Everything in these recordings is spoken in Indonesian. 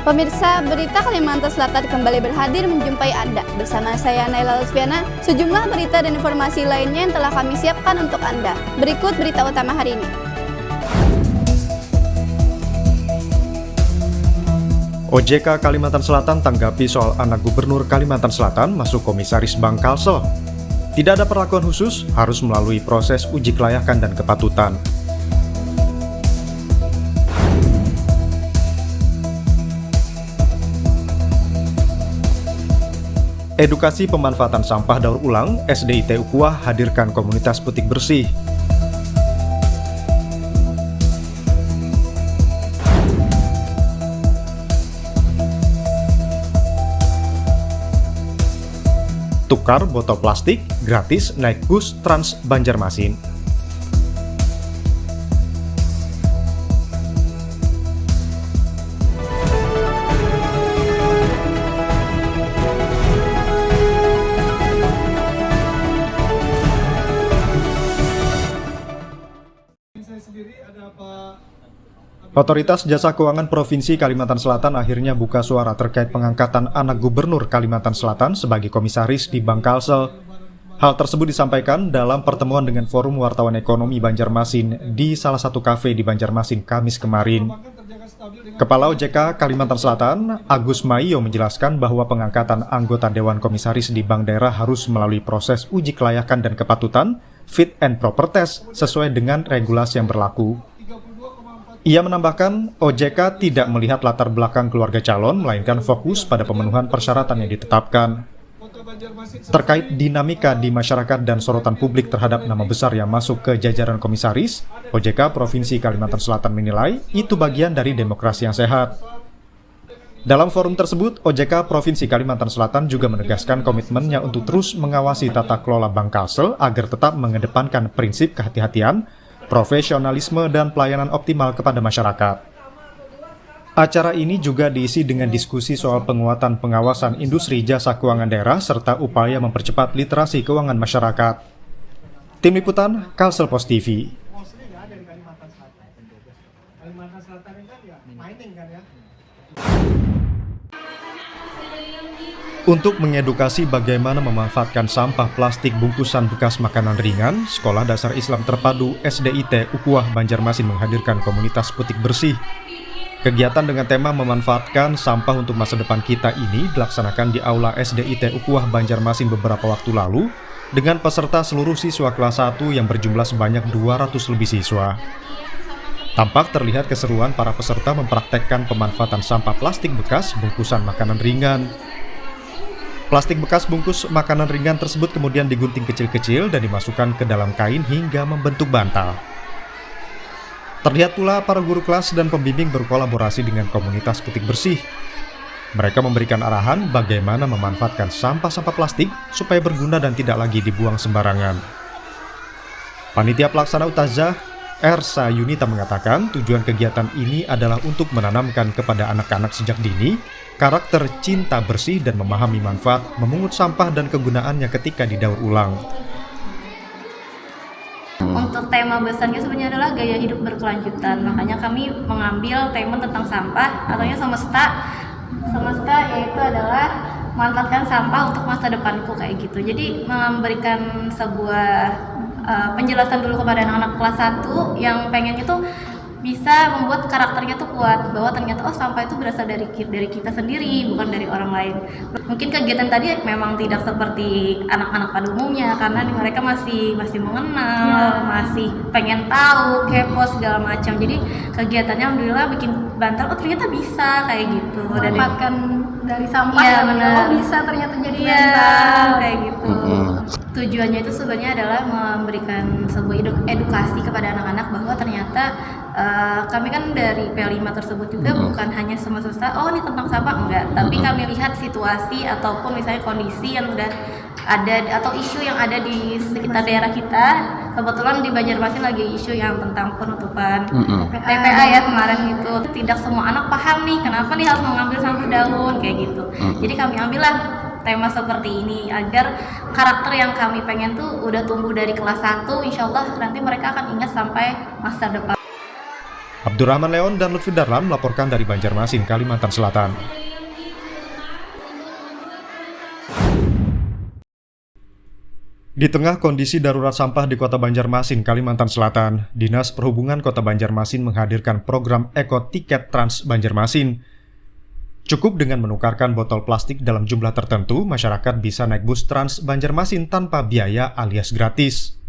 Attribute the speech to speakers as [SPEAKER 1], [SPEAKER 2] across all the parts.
[SPEAKER 1] Pemirsa, berita Kalimantan Selatan kembali berhadir menjumpai Anda. Bersama saya Naila Lutfiana, sejumlah berita dan informasi lainnya yang telah kami siapkan untuk Anda. Berikut berita utama hari ini.
[SPEAKER 2] OJK Kalimantan Selatan tanggapi soal anak Gubernur Kalimantan Selatan masuk Komisaris Bank Kalsel. Tidak ada perlakuan khusus, harus melalui proses uji kelayakan dan kepatutan. Edukasi pemanfaatan sampah daur ulang, SDIT Ukuah hadirkan komunitas putik bersih. Tukar botol plastik gratis naik bus Trans Banjarmasin. Otoritas Jasa Keuangan Provinsi Kalimantan Selatan akhirnya buka suara terkait pengangkatan anak Gubernur Kalimantan Selatan sebagai komisaris di Bank Kalsel. Hal tersebut disampaikan dalam pertemuan dengan Forum Wartawan Ekonomi Banjarmasin di salah satu kafe di Banjarmasin Kamis kemarin. Kepala OJK Kalimantan Selatan, Agus Maiyo menjelaskan bahwa pengangkatan anggota Dewan Komisaris di Bank Daerah harus melalui proses uji kelayakan dan kepatutan, fit and proper test, sesuai dengan regulasi yang berlaku. Ia menambahkan, OJK tidak melihat latar belakang keluarga calon, melainkan fokus pada pemenuhan persyaratan yang ditetapkan. Terkait dinamika di masyarakat dan sorotan publik terhadap nama besar yang masuk ke jajaran komisaris, OJK Provinsi Kalimantan Selatan menilai itu bagian dari demokrasi yang sehat. Dalam forum tersebut, OJK Provinsi Kalimantan Selatan juga menegaskan komitmennya untuk terus mengawasi tata kelola Bank Kalsel agar tetap mengedepankan prinsip kehati-hatian, profesionalisme, dan pelayanan optimal kepada masyarakat. Acara ini juga diisi dengan diskusi soal penguatan pengawasan industri jasa keuangan daerah serta upaya mempercepat literasi keuangan masyarakat. Tim Liputan, Kalsel Pos TV. Untuk mengedukasi bagaimana memanfaatkan sampah plastik bungkusan bekas makanan ringan, Sekolah Dasar Islam Terpadu SDIT Ukuah Banjarmasin menghadirkan komunitas putik bersih. Kegiatan dengan tema memanfaatkan sampah untuk masa depan kita ini dilaksanakan di Aula SDIT Ukuah Banjarmasin beberapa waktu lalu dengan peserta seluruh siswa kelas 1 yang berjumlah sebanyak 200 lebih siswa. Tampak terlihat keseruan para peserta mempraktekkan pemanfaatan sampah plastik bekas bungkusan makanan ringan. Plastik bekas bungkus makanan ringan tersebut kemudian digunting kecil-kecil dan dimasukkan ke dalam kain hingga membentuk bantal. Terlihat pula para guru kelas dan pembimbing berkolaborasi dengan komunitas putik bersih. Mereka memberikan arahan bagaimana memanfaatkan sampah-sampah plastik supaya berguna dan tidak lagi dibuang sembarangan. Panitia Pelaksana Utazah, Ersa Yunita mengatakan tujuan kegiatan ini adalah untuk menanamkan kepada anak-anak sejak dini karakter cinta bersih dan memahami manfaat memungut sampah dan kegunaannya ketika didaur ulang.
[SPEAKER 3] Untuk tema besarnya sebenarnya adalah gaya hidup berkelanjutan. Makanya kami mengambil tema tentang sampah atau semesta yaitu adalah manfaatkan sampah untuk masa depanku kayak gitu. Jadi memberikan sebuah penjelasan dulu kepada anak-anak kelas 1 yang pengen itu bisa membuat karakternya tuh kuat bahwa ternyata sampah itu berasal dari kita sendiri, bukan dari orang lain. Mungkin kegiatan tadi memang tidak seperti anak-anak pada umumnya karena mereka masih mengenal, masih pengen tahu, kepo segala macam. Jadi kegiatannya alhamdulillah bikin bantal ternyata bisa kayak gitu.
[SPEAKER 1] Manfaatkan dari sampah bisa ternyata jadi
[SPEAKER 3] bantal kayak gitu. Tujuannya itu sebenarnya adalah memberikan sebuah edukasi kepada anak-anak bahwa ternyata kami kan dari P5 tersebut juga bukan hanya semesta ini tentang sampah, enggak, tapi kami lihat situasi ataupun misalnya kondisi yang udah ada atau isu yang ada di sekitar daerah kita. Kebetulan di Banjarmasin lagi isu yang tentang penutupan TPA ya kemarin gitu. Tidak semua anak paham nih kenapa nih harus mengambil sampah daun kayak gitu. Jadi kami ambillah tema seperti ini agar karakter yang kami pengen tuh udah tumbuh dari kelas 1, insya Allah nanti mereka akan ingat sampai masa depan.
[SPEAKER 2] Abdurrahman Leon dan Lutfi Darlan melaporkan dari Banjarmasin, Kalimantan Selatan. Di tengah kondisi darurat sampah di Kota Banjarmasin, Kalimantan Selatan, Dinas Perhubungan Kota Banjarmasin menghadirkan program Eko Tiket Trans Banjarmasin. Cukup dengan menukarkan botol plastik dalam jumlah tertentu, masyarakat bisa naik bus Trans Banjarmasin tanpa biaya alias gratis.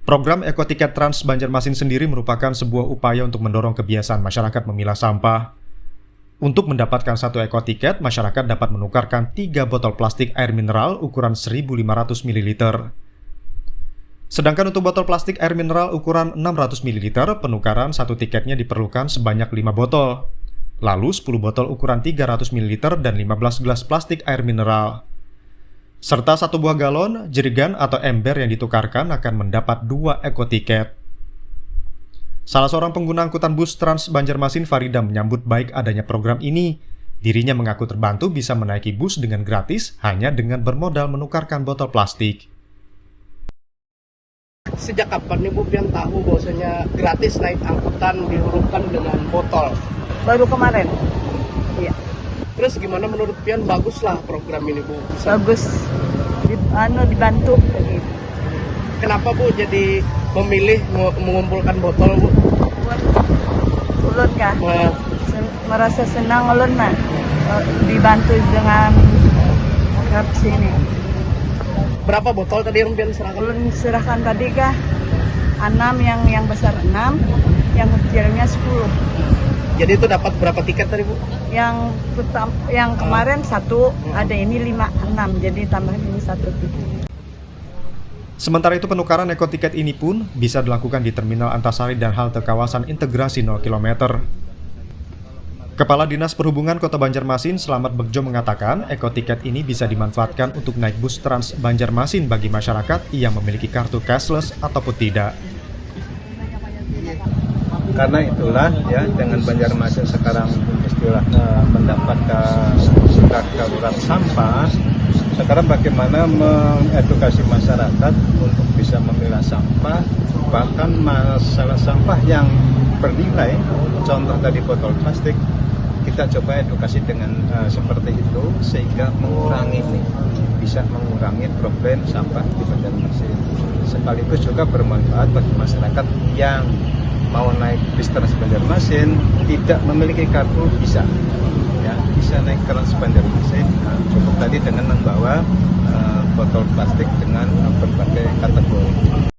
[SPEAKER 2] Program Eko Tiket Trans Banjarmasin sendiri merupakan sebuah upaya untuk mendorong kebiasaan masyarakat memilah sampah. Untuk mendapatkan satu eko tiket, masyarakat dapat menukarkan 3 botol plastik air mineral ukuran 1.500 ml. Sedangkan untuk botol plastik air mineral ukuran 600 ml, penukaran satu tiketnya diperlukan sebanyak 5 botol. Lalu 10 botol ukuran 300 ml dan 15 gelas plastik air mineral. Serta 1 buah galon, jerigen atau ember yang ditukarkan akan mendapat 2 eko tiket. Salah seorang pengguna angkutan bus Trans Banjarmasin, Farida, menyambut baik adanya program ini. Dirinya mengaku terbantu bisa menaiki bus dengan gratis hanya dengan bermodal menukarkan botol plastik.
[SPEAKER 4] Sejak kapan Ibu Pian tahu bahwasanya gratis naik angkutan dihurufkan dengan botol?
[SPEAKER 5] Baru kemarin. Iya.
[SPEAKER 4] Terus gimana menurut Pian, baguslah program ini Bu?
[SPEAKER 5] Bagus. Dibantu.
[SPEAKER 4] Kenapa Bu jadi memilih mengumpulkan botol Bu?
[SPEAKER 5] Ulun kah?
[SPEAKER 4] Nah,
[SPEAKER 5] Merasa senang ulun mah dibantu dengan kapsi ini.
[SPEAKER 4] berapa botol tadi yang Pian serahkan?
[SPEAKER 5] Ulun serahkan tadi kah 6, yang besar 6, yang kecilnya 10.
[SPEAKER 4] Jadi itu dapat berapa tiket tadi Bu?
[SPEAKER 5] Yang kemarin 1, ada ini 5, 6, jadi tambah ini 1 tiket.
[SPEAKER 2] Sementara itu, penukaran eko tiket ini pun bisa dilakukan di Terminal Antasari dan halte kawasan integrasi 0 km. Kepala Dinas Perhubungan Kota Banjarmasin, Slamet Begjo, mengatakan eko tiket ini bisa dimanfaatkan untuk naik bus Trans Banjarmasin bagi masyarakat yang memiliki kartu cashless ataupun tidak.
[SPEAKER 6] Karena itulah ya, dengan Banjarmasin sekarang istilahnya mendapatkan darurat sampah, sekarang bagaimana mengedukasi masyarakat untuk bisa memilah sampah, bahkan masalah sampah yang bernilai, contoh tadi botol plastik, kita coba edukasi dengan seperti itu sehingga bisa mengurangi problem sampah di Banjarmasin. Sekaligus juga bermanfaat bagi masyarakat yang mau naik bis Trans Banjarmasin tidak memiliki kartu, bisa naik Trans Banjarmasin. Cukup tadi dengan membawa botol plastik dengan berbagai kategori.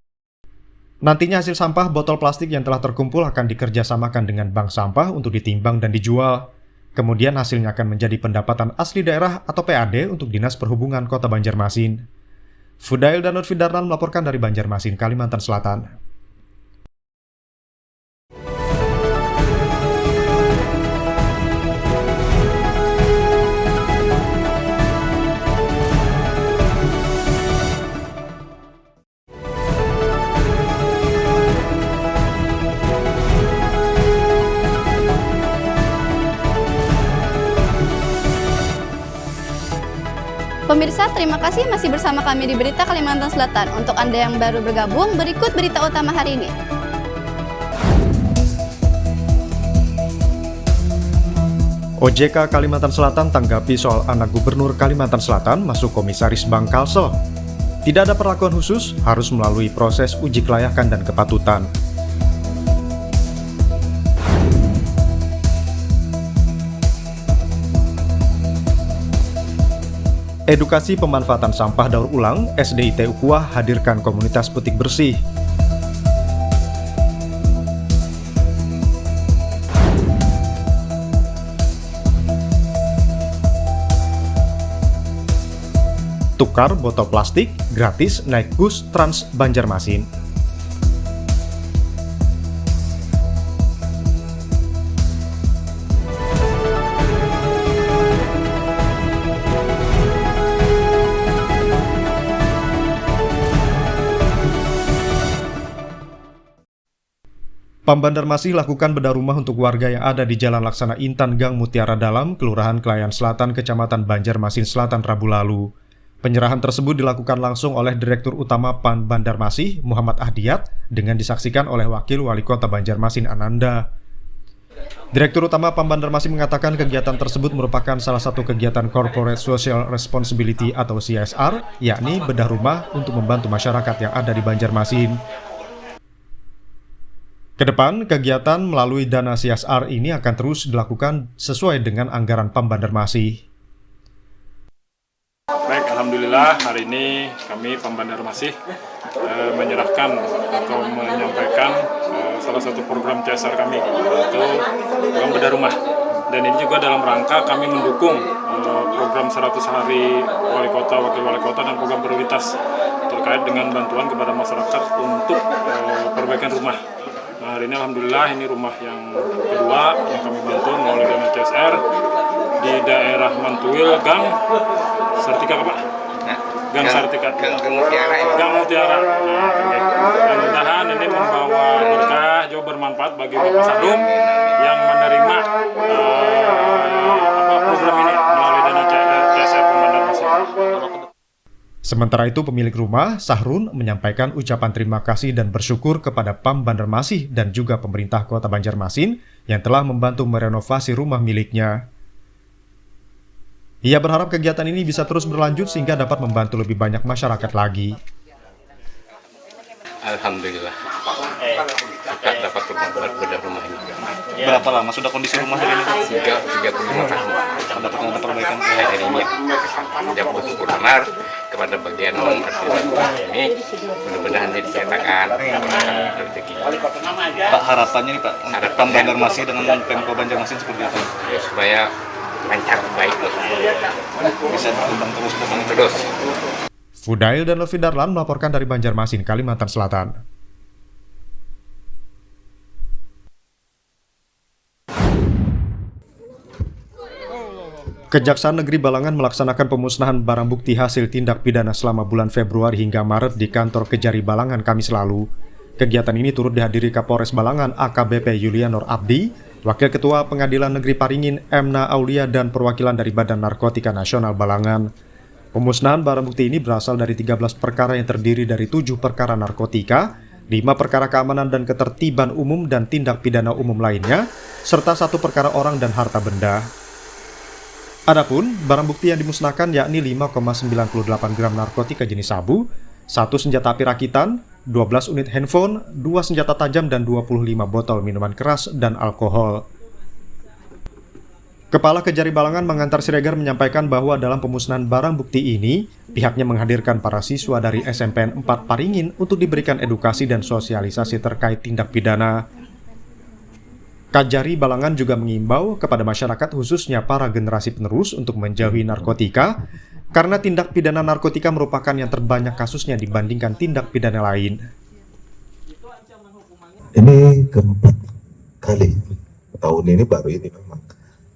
[SPEAKER 2] Nantinya hasil sampah botol plastik yang telah terkumpul akan dikerjasamakan dengan bank sampah untuk ditimbang dan dijual. Kemudian hasilnya akan menjadi pendapatan asli daerah atau PAD untuk Dinas Perhubungan Kota Banjarmasin. Fudail dan Lutfi Darlan melaporkan dari Banjarmasin, Kalimantan Selatan.
[SPEAKER 1] Pemirsa, terima kasih masih bersama kami di Berita Kalimantan Selatan. Untuk Anda yang baru bergabung, berikut berita utama hari ini.
[SPEAKER 2] OJK Kalimantan Selatan tanggapi soal anak Gubernur Kalimantan Selatan masuk Komisaris Bank Kalsel. Tidak ada perlakuan khusus, harus melalui proses uji kelayakan dan kepatutan. Edukasi pemanfaatan sampah daur ulang, SDIT Ukuah hadirkan komunitas petik bersih. Tukar botol plastik, gratis naik bus Trans Banjarmasin. Pam Banjarmasin lakukan bedah rumah untuk warga yang ada di Jalan Laksana Intan Gang Mutiara Dalam, Kelurahan Kelayan Selatan, Kecamatan Banjarmasin Selatan, Rabu lalu. Penyerahan tersebut dilakukan langsung oleh Direktur Utama PAN Banjarmasin, Muhammad Ahdiyat, dengan disaksikan oleh Wakil Wali Kota Banjarmasin, Ananda. Direktur Utama PAN Banjarmasin mengatakan kegiatan tersebut merupakan salah satu kegiatan Corporate Social Responsibility atau CSR, yakni bedah rumah untuk membantu masyarakat yang ada di Banjarmasin. Kedepan, kegiatan melalui dana CSR ini akan terus dilakukan sesuai dengan anggaran PAN Banjarmasin.
[SPEAKER 7] Baik, alhamdulillah hari ini kami PAN Banjarmasin menyerahkan atau menyampaikan salah satu program CSR kami, yaitu program bedah rumah. Dan ini juga dalam rangka kami mendukung program 100 hari wali kota, wakil wali kota, dan program prioritas terkait dengan bantuan kepada masyarakat untuk perbaikan rumah. Nah, hari ini alhamdulillah ini rumah yang kedua yang kami bantu melalui dana CSR di daerah Mantuil, Gang Sartika, Pak? Gang Sartika. Gang Mutiara. Nah, mudah-mudahan ini membawa berkah, juga bermanfaat bagi Bapak Sahrum yang menerima program ini melalui dana CSR PAN Banjarmasin.
[SPEAKER 2] Sementara itu, pemilik rumah, Sahrun, menyampaikan ucapan terima kasih dan bersyukur kepada PAN Banjarmasin dan juga pemerintah Kota Banjarmasin yang telah membantu merenovasi rumah miliknya. Ia berharap kegiatan ini bisa terus berlanjut sehingga dapat membantu lebih banyak masyarakat lagi.
[SPEAKER 8] Alhamdulillah, dapat bedah rumah ini.
[SPEAKER 9] Berapa lama sudah kondisi rumah ini?
[SPEAKER 8] 35 tahun.
[SPEAKER 9] Ada perbaikan
[SPEAKER 8] Hari ini tidak bersyukur benar kepada bagian ini, mudah-mudahan dicetakkan rezeki.
[SPEAKER 9] Pak, harapannya nih Pak, PAN Banjarmasin dengan Pemko Banjarmasin seperti apa?
[SPEAKER 8] Ya, supaya lancar, baik,
[SPEAKER 9] Bisa berkembang
[SPEAKER 8] terus.
[SPEAKER 2] Fudail dan Lofi Darlan melaporkan dari Banjarmasin, Kalimantan Selatan. Kejaksaan Negeri Balangan melaksanakan pemusnahan barang bukti hasil tindak pidana selama bulan Februari hingga Maret di kantor Kejari Balangan Kamis lalu. Kegiatan ini turut dihadiri Kapolres Balangan AKBP Yulianor Abdi, Wakil Ketua Pengadilan Negeri Paringin Emna Aulia, dan perwakilan dari Badan Narkotika Nasional Balangan. Pemusnahan barang bukti ini berasal dari 13 perkara yang terdiri dari 7 perkara narkotika, 5 perkara keamanan dan ketertiban umum dan tindak pidana umum lainnya, serta 1 perkara orang dan harta benda. Adapun barang bukti yang dimusnahkan yakni 5,98 gram narkotika jenis sabu, 1 senjata api rakitan, 12 unit handphone, 2 senjata tajam, dan 25 botol minuman keras dan alkohol. Kepala Kejari Balangan Mangantar Siregar menyampaikan bahwa dalam pemusnahan barang bukti ini, pihaknya menghadirkan para siswa dari SMPN 4 Paringin untuk diberikan edukasi dan sosialisasi terkait tindak pidana. Kejari Balangan juga mengimbau kepada masyarakat khususnya para generasi penerus untuk menjauhi narkotika, karena tindak pidana narkotika merupakan yang terbanyak kasusnya dibandingkan tindak pidana lain.
[SPEAKER 10] Ini keempat kali, tahun ini baru ini memang.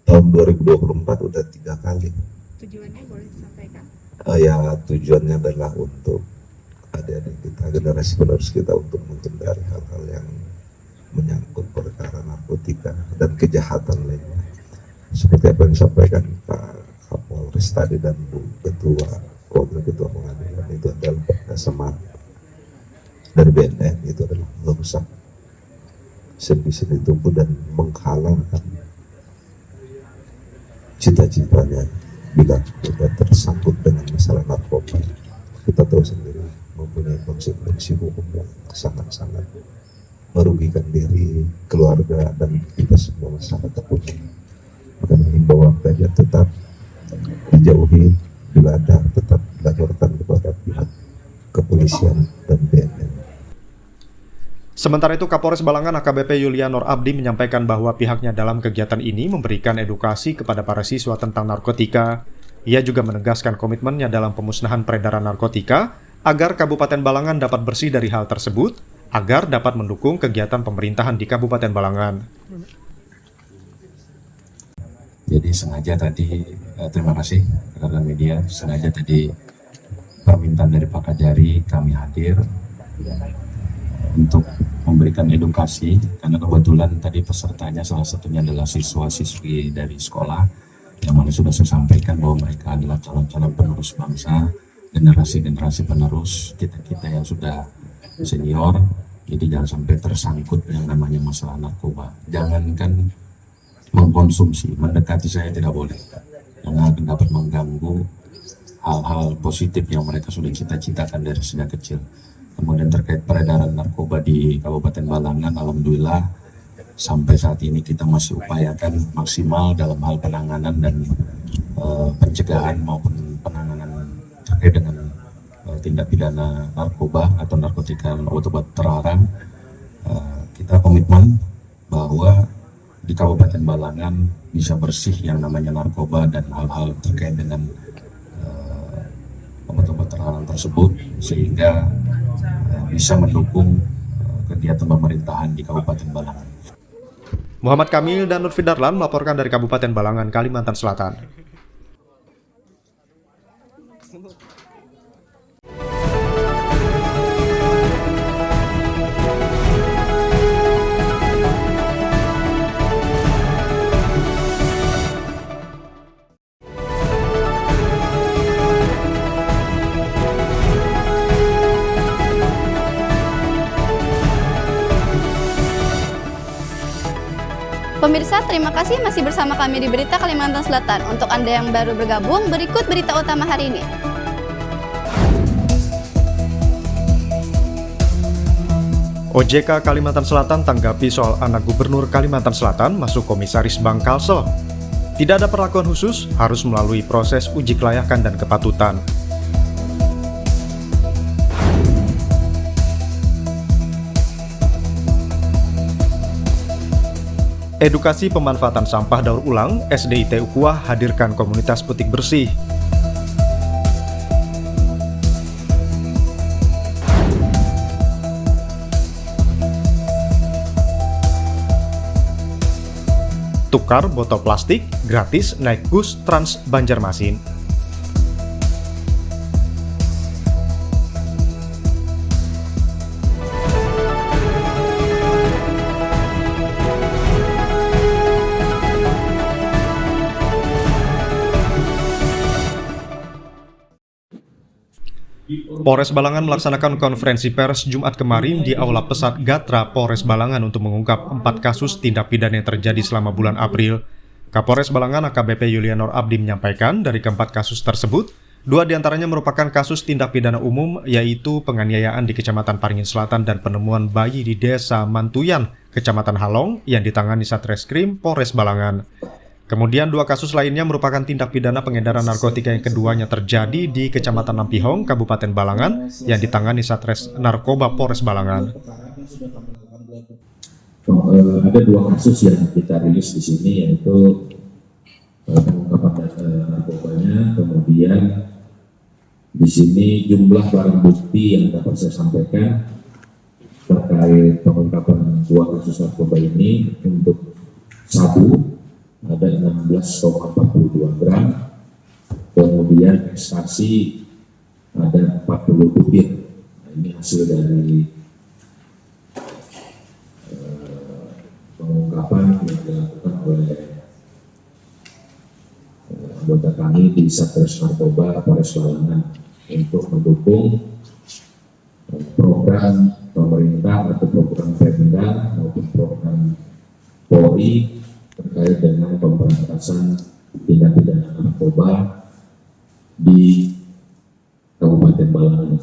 [SPEAKER 10] Tahun 2024 udah 3 kali.
[SPEAKER 11] Tujuannya boleh disampaikan?
[SPEAKER 10] Ya, tujuannya adalah untuk adik-adik kita, generasi penerus kita, untuk menghindari hal-hal yang menyangkut perkara narkotika dan kejahatan lainnya. Seperti apa yang disampaikan Pak Kapolres tadi dan Bu Ketua Pengadilan, itu adalah semangat dari BNN, itu adalah merusak sendi-sendi tubuh dan menghalangkan cita-citanya bila sudah tersangkut dengan masalah narkoba. Kita tahu sendiri mempunyai konsekuensi hukum yang sangat-sangat merugikan diri, keluarga, dan kita semua masyarakat umum. Maka mengimbau agar tetap dijauhi, bila ada tetap dilaporkan kepada pihak kepolisian dan BNN.
[SPEAKER 2] Sementara itu, Kapolres Balangan AKBP Yulianor Abdi menyampaikan bahwa pihaknya dalam kegiatan ini memberikan edukasi kepada para siswa tentang narkotika. Ia juga menegaskan komitmennya dalam pemusnahan peredaran narkotika agar Kabupaten Balangan dapat bersih dari hal tersebut, agar dapat mendukung kegiatan pemerintahan di Kabupaten Balangan.
[SPEAKER 12] Jadi sengaja tadi, terima kasih rekan media, sengaja tadi permintaan dari Pak Kejari kami hadir untuk memberikan edukasi, karena kebetulan tadi pesertanya salah satunya adalah siswa-siswi dari sekolah, yang mana sudah saya sampaikan bahwa mereka adalah calon-calon penerus bangsa, generasi penerus kita yang sudah senior. Jadi jangan sampai tersangkut yang namanya masalah narkoba. Jangankan mengkonsumsi, mendekati saya tidak boleh, karena akan dapat mengganggu hal-hal positif yang mereka sudah cita-citakan dari sejak kecil. Kemudian terkait peredaran narkoba di Kabupaten Balangan, alhamdulillah sampai saat ini kita masih upayakan maksimal dalam hal penanganan dan pencegahan maupun penanganan terkait dengan tindak pidana narkoba atau narkotika dan obat terlarang. Kita komitmen bahwa di Kabupaten Balangan bisa bersih yang namanya narkoba dan hal-hal terkait dengan obat-obat terlarang tersebut, sehingga bisa mendukung kegiatan pemerintahan di Kabupaten Balangan.
[SPEAKER 2] Muhammad Kamil dan Nurfi Darlan melaporkan dari Kabupaten Balangan, Kalimantan Selatan.
[SPEAKER 1] Pemirsa, terima kasih masih bersama kami di Berita Kalimantan Selatan. Untuk Anda yang baru bergabung, berikut berita utama hari ini.
[SPEAKER 2] OJK Kalimantan Selatan tanggapi soal anak Gubernur Kalimantan Selatan masuk Komisaris Bank Kalsel. Tidak ada perlakuan khusus, harus melalui proses uji kelayakan dan kepatutan. Edukasi pemanfaatan sampah daur ulang, SDIT Ukhuwah hadirkan komunitas putik bersih. Tukar botol plastik gratis naik bus Trans Banjarmasin. Polres Balangan melaksanakan konferensi pers Jumat kemarin di Aula Pesat Gatra Polres Balangan untuk mengungkap 4 kasus tindak pidana yang terjadi selama bulan April. Kapolres Balangan AKBP Yulianor Abdi menyampaikan dari keempat kasus tersebut, 2 diantaranya merupakan kasus tindak pidana umum, yaitu penganiayaan di Kecamatan Paringin Selatan dan penemuan bayi di Desa Mantuyan, Kecamatan Halong, yang ditangani Satreskrim Polres Balangan. Kemudian 2 kasus lainnya merupakan tindak pidana pengedaran narkotika yang keduanya terjadi di Kecamatan Nampihong, Kabupaten Balangan, yang ditangani Satres Narkoba Polres Balangan.
[SPEAKER 12] Ada 2 kasus yang kita rilis di sini, yaitu pengungkapan narkobanya, kemudian di sini jumlah barang bukti yang dapat saya sampaikan terkait pengungkapan 2 kasus narkoba ini. Untuk sabu ada 16,42 gram, kemudian ekstasi ada 40 butir. Nah, ini hasil dari pengungkapan yang dilakukan oleh anggota kami di Satres Narkoba Polres Balangan untuk mendukung program pemerintah atau program Pemda maupun program Polri terkait dengan pemberantasan tindak pidana narkoba di Kabupaten Balangan.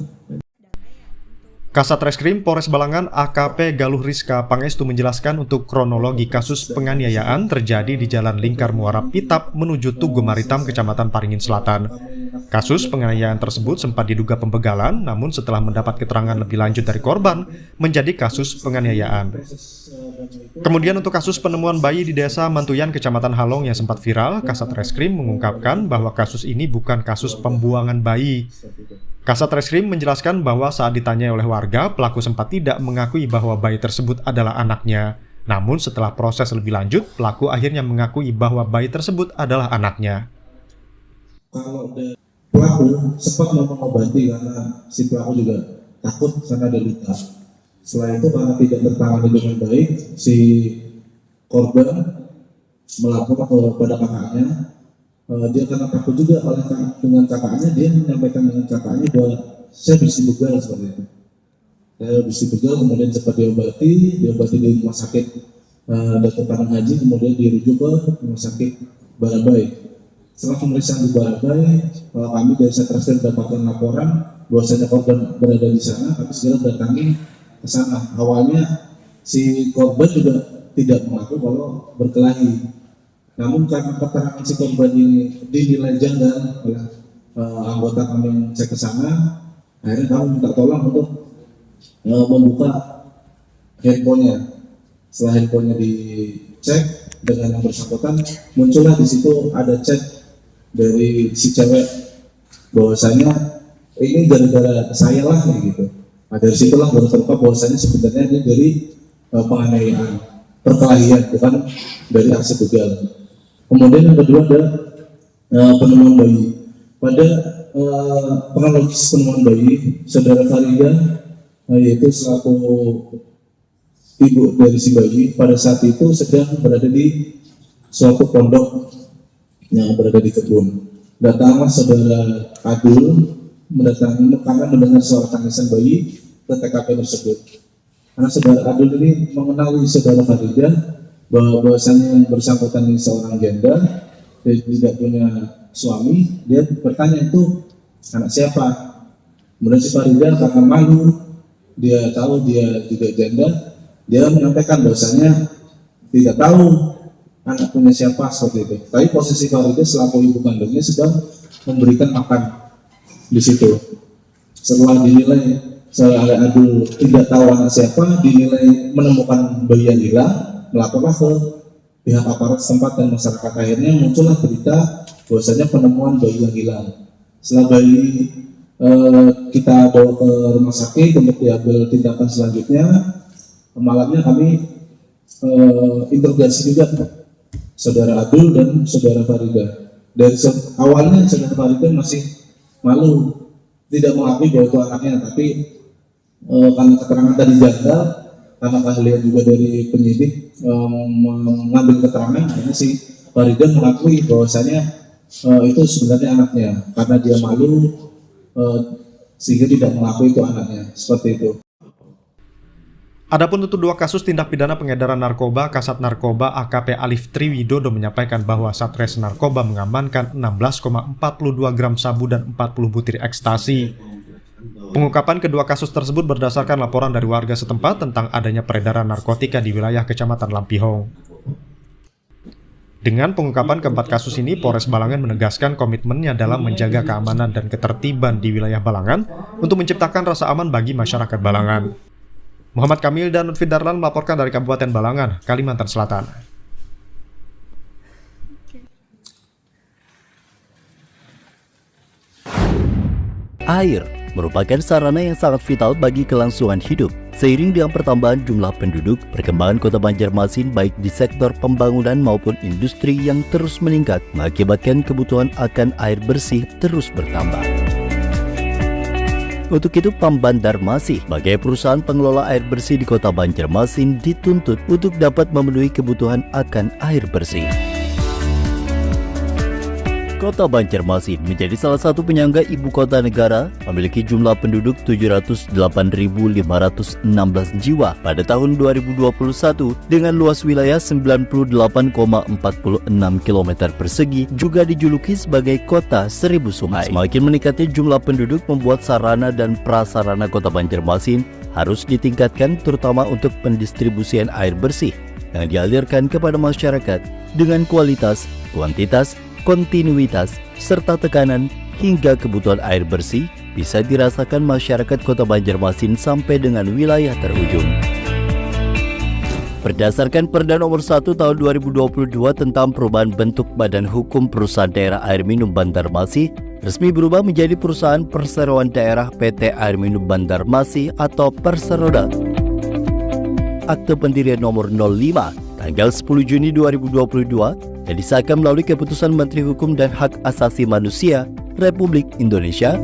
[SPEAKER 2] Kasat Reskrim Polres Balangan AKP Galuh Rizka Pangestu menjelaskan untuk kronologi kasus penganiayaan terjadi di Jalan Lingkar Muara Pitap menuju Tugu Maritam, Kecamatan Paringin Selatan. Kasus penganiayaan tersebut sempat diduga pembegalan, namun setelah mendapat keterangan lebih lanjut dari korban, menjadi kasus penganiayaan. Kemudian untuk kasus penemuan bayi di Desa Mantuyan, Kecamatan Halong yang sempat viral, Kasat Reskrim mengungkapkan bahwa kasus ini bukan kasus pembuangan bayi. Kasat Reskrim menjelaskan bahwa saat ditanya oleh warga, pelaku sempat tidak mengakui bahwa bayi tersebut adalah anaknya. Namun setelah proses lebih lanjut, pelaku akhirnya mengakui bahwa bayi tersebut adalah anaknya.
[SPEAKER 13] Kalau pelaku sempat mau mengobati karena si pelaku juga takut karena ada luka. Setelah itu karena tidak tertangani dengan baik, si korban melapor kepada kakaknya dia karena takut juga dengan kakaknya, dia menyampaikan dengan kakaknya bahwa saya bisa begal seperti itu. Saya bisa begal, kemudian cepat diobati di rumah sakit Dr. Padang Haji, kemudian dirujuk ke rumah sakit Barabai. Setelah pemeriksaan di Barabai, kami dari Satreskrim mendapatkan laporan bahwasanya korban berada di sana, kami segera datangi ke sana. Awalnya si korban juga tidak mengaku kalau berkelahi. Namun karena keterangan si korban ini dinilai janggal oleh anggota kami yang cek ke sana, akhirnya kami minta tolong untuk membuka handphonenya. Setelah handphonenya dicek dengan yang bersangkutan, muncullah di situ ada chat dari si cewek bahwasanya ini gara-gara saya lah kayak gitu. Nah, dari situlah baru terungkap bahwasanya sebenarnya ini dari penganiayaan, perkelahian, bukan dari aksi begal. Kemudian yang kedua ada penemuan bayi. Pada kronologis penemuan bayi, saudara Farida yaitu selaku ibu dari si bayi pada saat itu sedang berada di suatu pondok yang berada di kebun. Datanglah saudara Adul mendatangi karena mendengar suara tangisan bayi ke TKP tersebut. Karena saudara Adul ini mengenali saudara Farida bahwasanya yang bersangkutan ini seorang janda, dia tidak punya suami. Dia bertanya, itu anak siapa? Kemudian si Farida karena malu, dia tahu dia juga janda, dia menyampaikan bahwasanya tidak tahu anak punya siapa seperti itu. Tapi posisi Farida selaku ibu kandungnya sedang memberikan makan di situ. Setelah dinilai seorang Adul tidak tahu anak siapa, dinilai menemukan bayi yang hilang, melaporlah ke pihak aparat setempat dan masyarakat. Akhirnya muncullah berita bahwasanya penemuan bayi yang hilang. Setelah bayi kita bawa ke rumah sakit untuk diambil tindakan selanjutnya. Malamnya kami interogasi juga saudara Adul dan saudara Farida. Dari awalnya saudara Farida masih malu, tidak mengakui bahwa itu anaknya, tapi karena keterangan tadi janggal, karena keahlian juga dari penyidik mengambil keterangan, akhirnya si Farida mengakui bahwasanya itu sebenarnya anaknya, karena dia malu sehingga tidak mengakui itu anaknya, seperti itu.
[SPEAKER 2] Adapun untuk dua kasus tindak pidana pengedaran narkoba, Kasat Narkoba AKP Alif Triwidodo menyampaikan bahwa Satres Narkoba mengamankan 16,42 gram sabu dan 40 butir ekstasi. Pengungkapan kedua kasus tersebut berdasarkan laporan dari warga setempat tentang adanya peredaran narkotika di wilayah Kecamatan Lampihong. Dengan pengungkapan keempat kasus ini, Polres Balangan menegaskan komitmennya dalam menjaga keamanan dan ketertiban di wilayah Balangan untuk menciptakan rasa aman bagi masyarakat Balangan. Muhammad Kamil dan Lutfi Darlan melaporkan dari Kabupaten Balangan, Kalimantan Selatan.
[SPEAKER 14] Air merupakan sarana yang sangat vital bagi kelangsungan hidup. Seiring dengan pertambahan jumlah penduduk, perkembangan Kota Banjarmasin baik di sektor pembangunan maupun industri yang terus meningkat mengakibatkan kebutuhan akan air bersih terus bertambah. Untuk itu, Pam Banjarmasin sebagai perusahaan pengelola air bersih di Kota Banjarmasin dituntut untuk dapat memenuhi kebutuhan akan air bersih. Kota Banjarmasin menjadi salah satu penyangga ibu kota negara, memiliki jumlah penduduk 708.516 jiwa pada tahun 2021 dengan luas wilayah 98,46 km persegi, juga dijuluki sebagai kota 1000 sungai. Semakin meningkatnya jumlah penduduk membuat sarana dan prasarana Kota Banjarmasin harus ditingkatkan, terutama untuk pendistribusian air bersih yang dialirkan kepada masyarakat dengan kualitas, kuantitas, kontinuitas, serta tekanan hingga kebutuhan air bersih bisa dirasakan masyarakat Kota Banjarmasin sampai dengan wilayah terujung. Berdasarkan Perda Nomor 1 Tahun 2022 tentang perubahan bentuk Badan Hukum Perusahaan Daerah Air Minum Banjarmasin, resmi berubah menjadi Perusahaan Perseroan Daerah PT Air Minum Banjarmasin atau Perseroda. Akte pendirian nomor 05 tanggal 10 Juni 2022 yang disahkan melalui Keputusan Menteri Hukum dan Hak Asasi Manusia Republik Indonesia.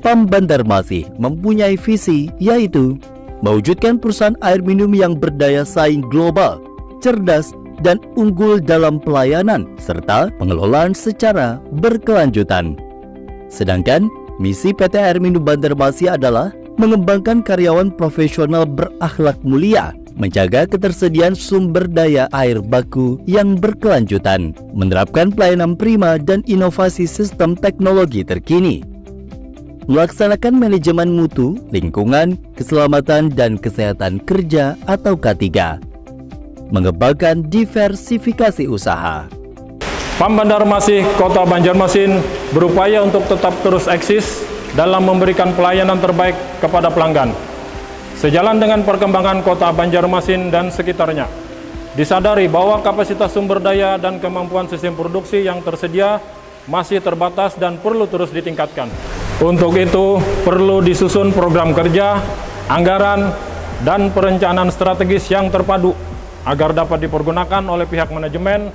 [SPEAKER 14] Pam Banjarmasin mempunyai visi, yaitu mewujudkan perusahaan air minum yang berdaya saing global, cerdas, dan unggul dalam pelayanan serta pengelolaan secara berkelanjutan. Sedangkan misi PT Air Minum Banjarmasin adalah mengembangkan karyawan profesional berakhlak mulia, menjaga ketersediaan sumber daya air baku yang berkelanjutan, menerapkan pelayanan prima dan inovasi sistem teknologi terkini, melaksanakan manajemen mutu, lingkungan, keselamatan dan kesehatan kerja atau K3, mengembangkan diversifikasi usaha.
[SPEAKER 7] PAM Banjarmasin Kota Banjarmasin berupaya untuk tetap terus eksis dalam memberikan pelayanan terbaik kepada pelanggan. Sejalan dengan perkembangan Kota Banjarmasin dan sekitarnya, disadari bahwa kapasitas sumber daya dan kemampuan sistem produksi yang tersedia masih terbatas dan perlu terus ditingkatkan. Untuk itu, perlu disusun program kerja, anggaran, dan perencanaan strategis yang terpadu agar dapat dipergunakan oleh pihak manajemen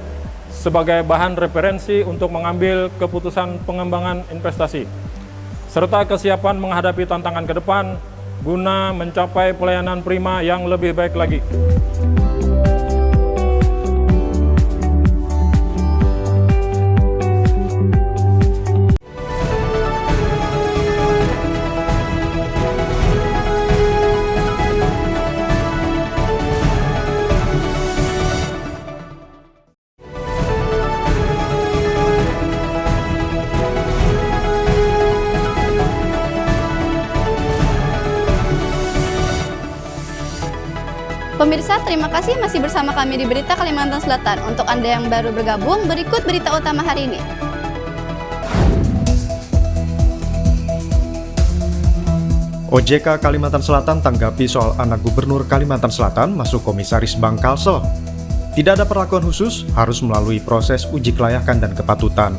[SPEAKER 7] sebagai bahan referensi untuk mengambil keputusan pengembangan investasi, serta kesiapan menghadapi tantangan ke depan guna mencapai pelayanan prima yang lebih baik lagi.
[SPEAKER 1] Pemirsa, terima kasih masih bersama kami di Berita Kalimantan Selatan. Untuk Anda yang baru bergabung, berikut berita utama hari ini.
[SPEAKER 2] OJK Kalimantan Selatan tanggapi soal anak Gubernur Kalimantan Selatan masuk Komisaris Bank Kalsel. Tidak ada perlakuan khusus, harus melalui proses uji kelayakan dan kepatutan.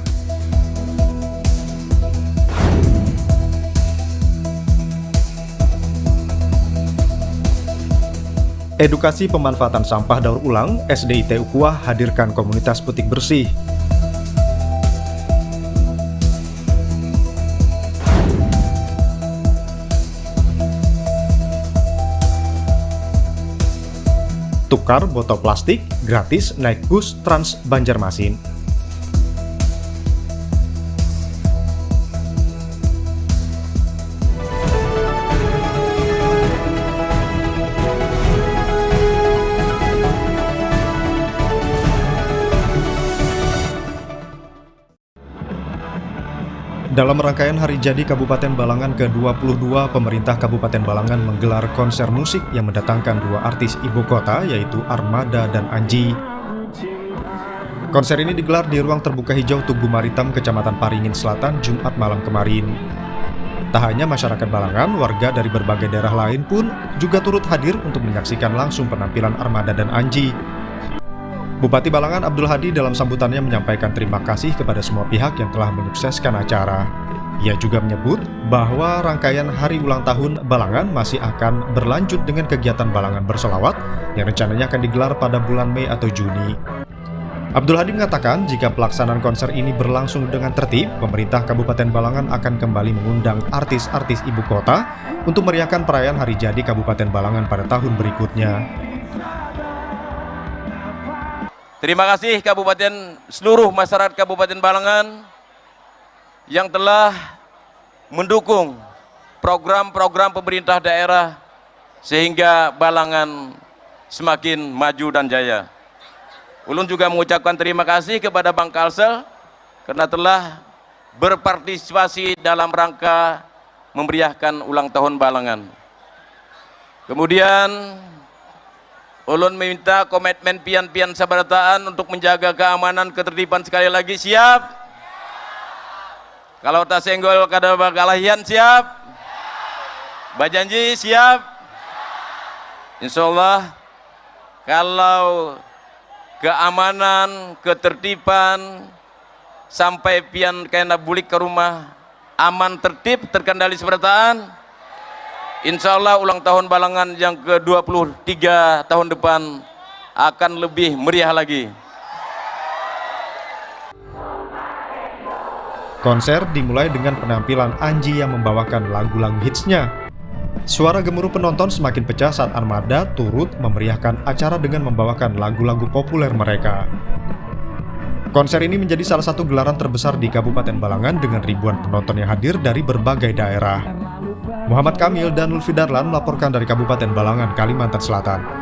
[SPEAKER 2] Edukasi pemanfaatan sampah daur ulang, SDIT Ukuah hadirkan komunitas putik bersih. Tukar botol plastik gratis naik bus Trans Banjarmasin. Dalam rangkaian Hari Jadi Kabupaten Balangan ke-22, pemerintah Kabupaten Balangan menggelar konser musik yang mendatangkan dua artis ibu kota, yaitu Armada dan Anji. Konser ini digelar di ruang terbuka hijau Tugu Maritam, Kecamatan Paringin Selatan, Jumat malam kemarin. Tak hanya masyarakat Balangan, warga dari berbagai daerah lain pun juga turut hadir untuk menyaksikan langsung penampilan Armada dan Anji. Bupati Balangan Abdul Hadi dalam sambutannya menyampaikan terima kasih kepada semua pihak yang telah menyukseskan acara. Ia juga menyebut bahwa rangkaian hari ulang tahun Balangan masih akan berlanjut dengan kegiatan Balangan bersolawat yang rencananya akan digelar pada bulan Mei atau Juni. Abdul Hadi mengatakan jika pelaksanaan konser ini berlangsung dengan tertib, pemerintah Kabupaten Balangan akan kembali mengundang artis-artis ibu kota untuk meriahkan perayaan Hari Jadi Kabupaten Balangan pada tahun berikutnya.
[SPEAKER 15] Terima kasih seluruh masyarakat Kabupaten Balangan yang telah mendukung program-program pemerintah daerah sehingga Balangan semakin maju dan jaya. Ulun juga mengucapkan terima kasih kepada Bank Kalsel karena telah berpartisipasi dalam rangka memeriahkan ulang tahun Balangan. Kemudian ulun meminta komitmen pian-pian sabarataan untuk menjaga keamanan ketertiban sekali lagi. Siap? Kalau tak senggol kada bakalahian siap? Bajanji siap? Insyaallah kalau keamanan, ketertiban sampai pian kena bulik ke rumah aman, tertib, terkendali sabarataan, insya Allah ulang tahun Balangan yang ke-23 tahun depan akan lebih meriah lagi.
[SPEAKER 2] Konser dimulai dengan penampilan Anji yang membawakan lagu-lagu hitsnya. Suara gemuruh penonton semakin pecah saat Armada turut memeriahkan acara dengan membawakan lagu-lagu populer mereka. Konser ini menjadi salah satu gelaran terbesar di Kabupaten Balangan dengan ribuan penonton yang hadir dari berbagai daerah. Muhammad Kamil dan Lutfi Darlan melaporkan dari Kabupaten Balangan, Kalimantan Selatan.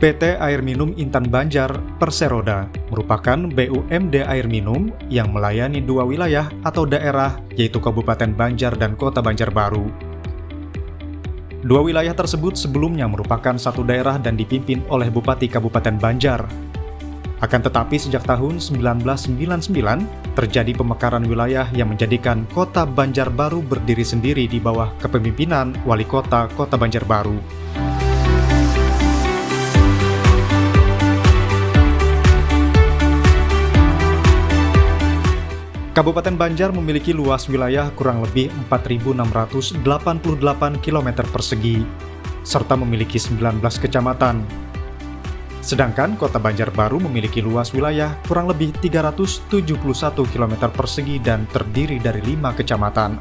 [SPEAKER 2] PT Air Minum Intan Banjar Perseroda merupakan BUMD air minum yang melayani dua wilayah atau daerah, yaitu Kabupaten Banjar dan Kota Banjarbaru. Dua wilayah tersebut sebelumnya merupakan satu daerah dan dipimpin oleh Bupati Kabupaten Banjar. Akan tetapi sejak tahun 1999 terjadi pemekaran wilayah yang menjadikan Kota Banjarbaru berdiri sendiri di bawah kepemimpinan Wali Kota Kota Banjarbaru. Kabupaten Banjar memiliki luas wilayah kurang lebih 4.688 km persegi, serta memiliki 19 kecamatan. Sedangkan Kota Banjarbaru memiliki luas wilayah kurang lebih 371 km persegi dan terdiri dari 5 kecamatan.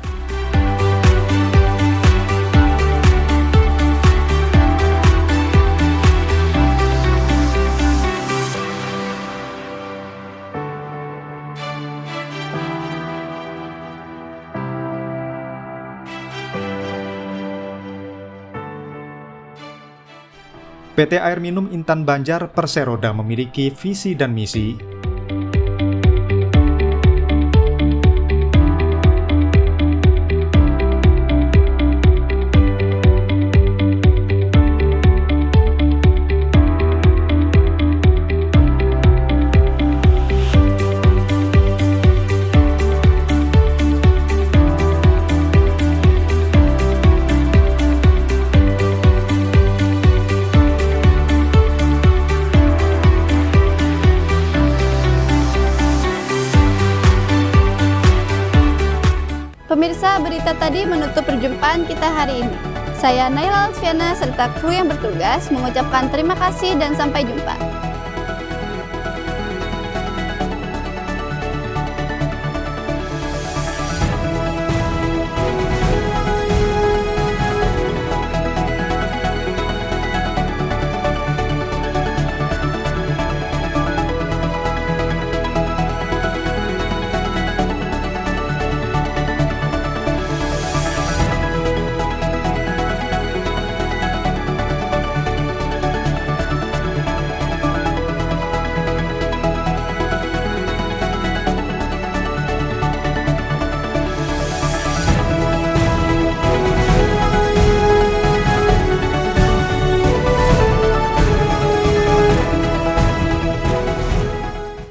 [SPEAKER 2] PT Air Minum Intan Banjar Perseroda memiliki visi dan misi.
[SPEAKER 1] Pemirsa, berita tadi menutup perjumpaan kita hari ini. Saya Naila Alfiana serta kru yang bertugas mengucapkan terima kasih dan sampai jumpa.